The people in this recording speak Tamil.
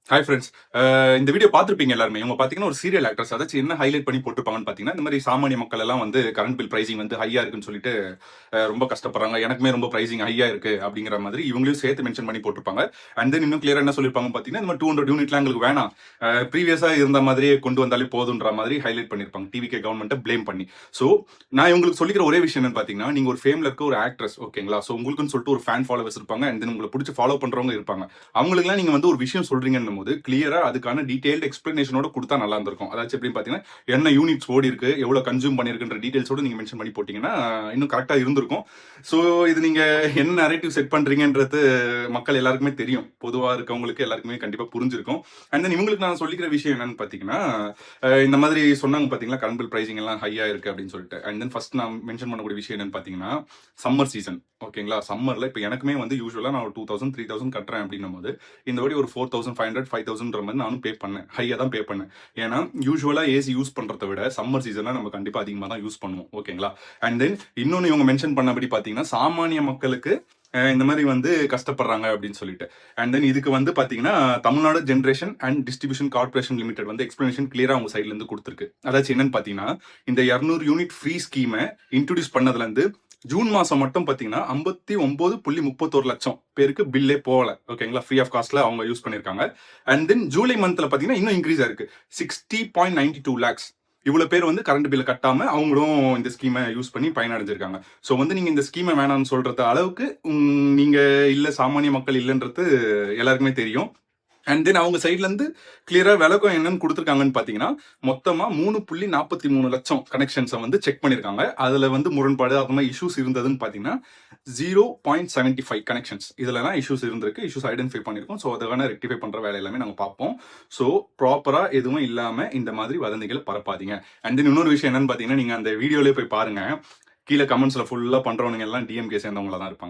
Hi friends. இந்த வீடியோ பார்த்துருப்பீங்க எல்லாருமே. இவங்க பார்த்தீங்கன்னா ஒரு சீரியல் ஆக்ட்ரஸ். அதாச்சும் என்ன ஹைலைட் பண்ணி போட்டுருப்பாங்கன்னு பார்த்தீங்கன்னா, இந்த மாதிரி சாமானிய மக்கள் எல்லாம் வந்து கரண்ட் பில் பிரைசிங் வந்து ஹையா இருக்குன்னு சொல்லிட்டு ரொம்ப கஷ்டப்படுறாங்க. எனக்குமே ரொம்ப பிரைசிங் ஹையா இருக்கு அப்படிங்கிற மாதிரி இவங்களையும் சேர்த்து மென்ஷன் பண்ணி போட்டிருப்பாங்க. அண்ட் தென் இன்னும் கிளியரா என்ன சொல்லியிருப்பாங்க பார்த்தீங்கன்னா, இந்த மாதிரி 200 யூனிட்லாம் எங்களுக்கு வேணாம். ப்ரீவியஸா இருந்த மாதிரியே கொண்டு வந்தாலே போதுன்ற மாதிரி ஹைலைட் பண்ணியிருப்பாங்க. டிவிகே கவர்மெண்ட்டை ப்ளேம் பண்ணி. ஸோ நான் இவங்களுக்கு சொல்லிக்கிற ஒரே விஷயம் என்னன்னு பார்த்தீங்கன்னா, நீங்க ஒரு ஃபேம்ல இருக்க ஒரு ஆக்ட்ரஸ், ஓகேங்களா? ஸோ உங்களுக்குன்னு சொல்லிட்டு ஒரு ஃபேன் ஃபாலோவர்ஸ் இருப்பாங்க. அண்ட் தென் உங்களை பிடிச்சி ஃபாலோ பண்றவங்க இருப்பாங்க. அவங்களுக்குலாம் நீங்க வந்து ஒரு விஷயம் சொல்றீங்கன்னும் போது கிளியரா அதுக்கான டீடைல்டு எக்ஸ்பிளனேஷனோட கொடுத்தா நல்லா இருந்திருக்கும். அதாச்சும் எப்படின்னு பாத்தீங்கன்னா, என்ன யூனிட்ஸ் ஓடி இருக்கு, எவ்வளவு கன்சூம் பண்ணிருக்குன்ற டீடைல்ஸோட நீங்க மென்ஷன் பண்ணி போட்டீங்கன்னா இன்னும் கரெக்டா இருந்திருக்கும். சோ இது நீங்க என்ன நரேட்டிவ் செட் பண்றீங்கன்றது மக்கள் எல்லாருக்குமே தெரியும். பொதுவா இருக்கவங்களுக்கு எல்லாருக்குமே கண்டிப்பா புரிஞ்சிருக்கும். அண்ட் தென் இவங்களுக்கு நான் சொல்லிக்கிற விஷயம் என்னன்னு பாத்தீங்கன்னா, இந்த மாதிரி சொன்னாங்க பாத்தீங்களா, கரண்ட் பில் பிரைசிங் எல்லாம் ஹையா இருக்கு அப்படின்னு சொல்லிட்டு. அண்ட் தென் ஃபர்ஸ்ட் நான் மென்ஷன் பண்ணக்கூடிய விஷயம் என்னன்னு பாத்தீங்கன்னா, சம்மர் சீசன், ஓகேங்களா? சம்மர்ல இப்ப எனக்குமே வந்து யூஸ்வலா நான் ஒரு 2000 3000 கட்டுறேன் அப்படின்னும் போது இந்த வாட்டி ஒரு 4500 5000 மாதிரி நானும் பே பண்ணேன். ஹையா தான் பே பண்ணேன். ஏன்னா யூஸ்வலா ஏசி யூஸ் பண்றதை விட சம்மர் சீசன்ல நம்ம கண்டிப்பா அதிகமா தான் யூஸ் பண்ணுவோம், ஓகேங்களா? அண்ட் தென் இன்னொன்னு இவங்க மென்ஷன் பண்ணபடி பாத்தீங்கன்னா, சாமானிய மக்களுக்கு இந்த மாதிரி வந்து கஷ்டப்படுறாங்க அப்படின்னு சொல்லிட்டு. அண்ட் தென் இதுக்கு வந்து பாத்தீங்கன்னா, Tamil Nadu generation and distribution corporation limited வந்து எக்ஸ்பிளனேஷன் கிளியரா அவங்க சைட்ல இருந்து கொடுத்துருக்கு. அதாச்சும் என்னன்னு பாத்தீங்கன்னா, இந்த 200 யூனிட் ஃப்ரீ ஸ்கீமை இன்ட்ரோடியூஸ் பண்ணதுல இருந்து ஜூன் மாசம் மட்டும் பாத்தீங்கன்னா 59.31 லட்சம் பேருக்கு பில்லே போகல, ஓகேங்களா? ஃப்ரீ ஆஃப் காஸ்ட்ல அவங்க யூஸ் பண்ணிருக்காங்க. அண்ட் தென் ஜூலை மந்த்ல பாத்தீங்கன்னா இன்னும் இன்க்ரீஸ் ஆயிருக்கு. 60.92 லேக்ஸ் இவ்வளவு பேர் வந்து கரண்ட் பில் கட்டாம அவங்களும் இந்த ஸ்கீமை யூஸ் பண்ணி பயனடைஞ்சிருக்காங்க. ஸோ வந்து நீங்க இந்த ஸ்கீமை வேணாம்னு சொல்றது அளவுக்கு நீங்க இல்ல சாமானிய மக்கள் இல்லைன்றது எல்லாருக்குமே தெரியும். அண்ட் தென் அவங்க சைட்ல இருந்து கிளியரா விளக்கம் என்னன்னு கொடுத்துருக்காங்கன்னு பாத்தீங்கன்னா, மொத்தமா 3.43 லட்சம் கனெக்ஷன்ஸை வந்து செக் பண்ணிருக்காங்க. அதுல வந்து முரண்பாடு அது மாதிரி இஷ்யூஸ் இருந்ததுன்னு பாத்தீங்கன்னா 0.75 கனெக்ஷன்ஸ் இதுலலாம் இஷ்யூஸ் இருந்திருக்கு. இஷ்யூஸ் ஐடென்டிஃபை பண்ணிருக்கோம். ஸோ அதை வேணா ரெக்டிஃபை பண்ற வேலை எல்லாமே நாங்க பார்ப்போம். ஸோ ப்ராப்பரா எதுவும் இல்லாம இந்த மாதிரி வதந்திகளை பரப்பாதீங்க. அண்ட் தென் இன்னொரு விஷயம் என்னன்னு பாத்தீங்கன்னா, நீங்க அந்த வீடியோலயே போய் பாருங்க. கீழே கமெண்ட்ஸ்ல ஃபுல்லா பண்றவங்க எல்லாம் டிஎம்கே சேர்ந்தவங்களா தான் இருப்பாங்க.